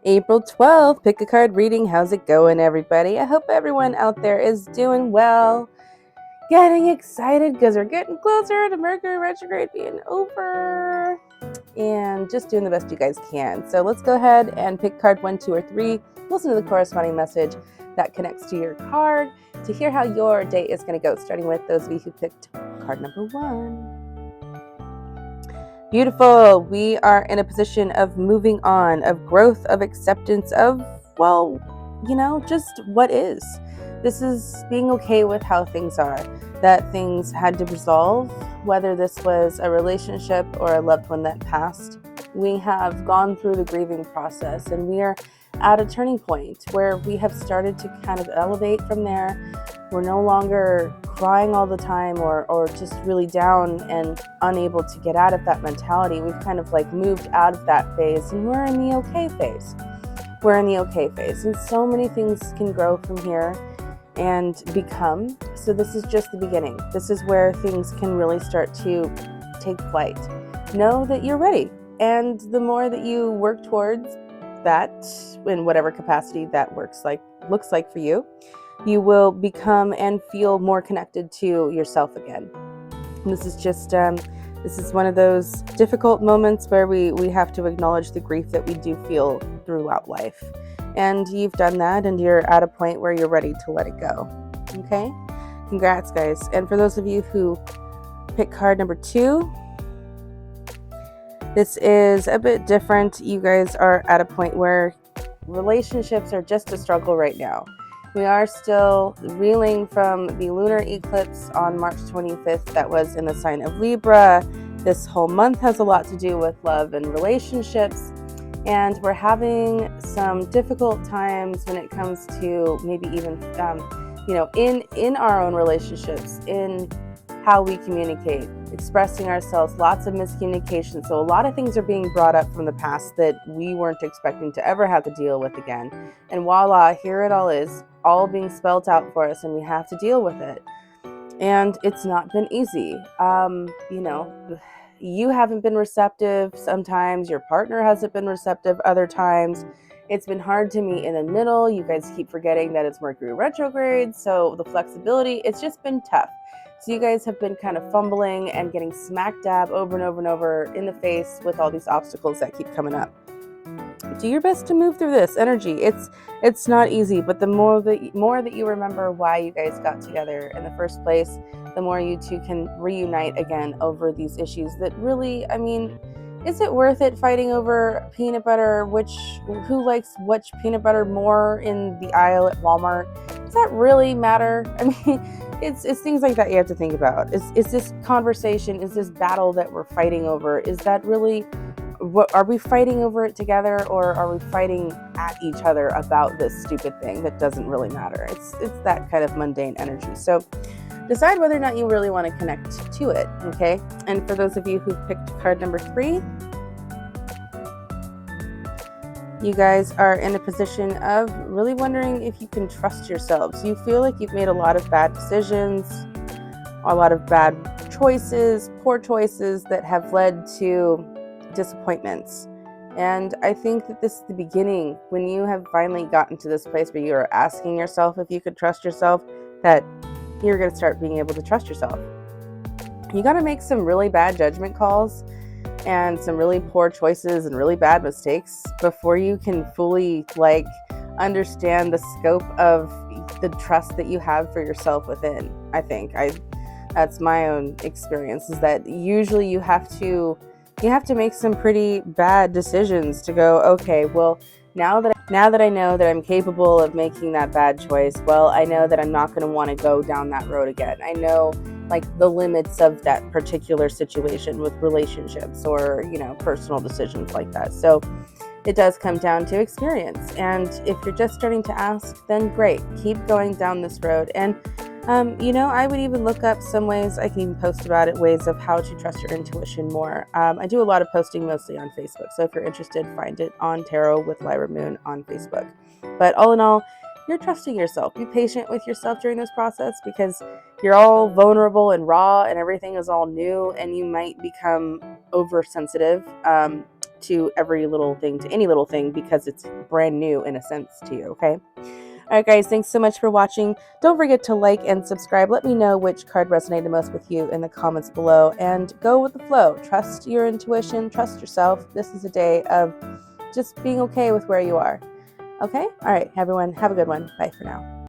April 12th, pick a card reading. How's it going, everybody? I hope everyone out there is doing well, getting excited because we're getting closer to Mercury retrograde being over, and just doing the best you guys can. So let's go ahead and pick card 1, 2, or 3. Listen to the corresponding message that connects to your card to hear how your day is going to go, starting with those of you who picked card number 1. Beautiful. We are in a position of moving on, of growth, of acceptance, of, well, just what is. This is being okay with how things are, that things had to resolve, whether this was a relationship or a loved one that passed. We have gone through the grieving process, and we are at a turning point where we have started to kind of elevate from there. We're no longer crying all the time or just really down and unable to get out of that mentality. We've kind of moved out of that phase, and we're in the okay phase. And so many things can grow from here and become. So this is just the beginning. This is where things can really start to take flight. Know that you're ready. And the more that you work towards that, in whatever capacity that looks like for you, you will become and feel more connected to yourself again. And this is just this is one of those difficult moments where we have to acknowledge the grief that we do feel throughout life. And you've done that, and you're at a point where you're ready to let it go. Okay? Congrats, guys. And for those of you who pick card number 2, this is a bit different. You guys are at a point where relationships are just a struggle right now. We are still reeling from the lunar eclipse on March 25th that was in the sign of Libra. This whole month has a lot to do with love and relationships. And we're having some difficult times when it comes to maybe even, in our own relationships, in how we communicate, expressing ourselves, lots of miscommunication. So a lot of things are being brought up from the past that we weren't expecting to ever have to deal with again. And voila, here it all is, all being spelled out for us, and we have to deal with it. And it's not been easy. You haven't been receptive sometimes, your partner hasn't been receptive other times. It's been hard to meet in the middle. You guys keep forgetting that it's Mercury retrograde, so the flexibility, it's just been tough. So you guys have been kind of fumbling and getting smack dab over and over and over in the face with all these obstacles that keep coming up. Do your best to move through this energy. It's not easy, but the more that you remember why you guys got together in the first place, the more you two can reunite again over these issues that really, is it worth it fighting over peanut butter? Who likes which peanut butter more in the aisle at Walmart? Does that really matter? It's things like that you have to think about. Is this conversation, is this battle that we're fighting over, is that really, are we fighting over it together, or are we fighting at each other about this stupid thing that doesn't really matter? It's that kind of mundane energy. So decide whether or not you really want to connect to it, okay? And for those of you who picked card number 3, you guys are in a position of really wondering if you can trust yourselves. You feel like you've made a lot of bad decisions, a lot of bad choices, poor choices that have led to disappointments. And I think that this is the beginning, when you have finally gotten to this place where you are asking yourself if you could trust yourself, that you're going to start being able to trust yourself. You got to make some really bad judgment calls and some really poor choices and really bad mistakes before you can fully understand the scope of the trust that you have for yourself within. I think that's my own experience, is that usually you have to make some pretty bad decisions to go, okay, well, now that I know that I'm capable of making that bad choice, well, I know that I'm not going to want to go down that road again. I know the limits of that particular situation with relationships or, personal decisions like that. So it does come down to experience. And if you're just starting to ask, then great, keep going down this road. And I would even look up some ways, I can even post about it, ways of how to trust your intuition more. I do a lot of posting mostly on Facebook. So if you're interested, find it on Tarot with Lyra Moon on Facebook. But all in all, you're trusting yourself. Be patient with yourself during this process, because you're all vulnerable and raw and everything is all new, and you might become oversensitive to every little thing, to any little thing, because it's brand new in a sense to you, okay? All right, guys, thanks so much for watching. Don't forget to like and subscribe. Let me know which card resonated most with you in the comments below, and go with the flow. Trust your intuition, trust yourself. This is a day of just being okay with where you are. Okay? All right, everyone, have a good one. Bye for now.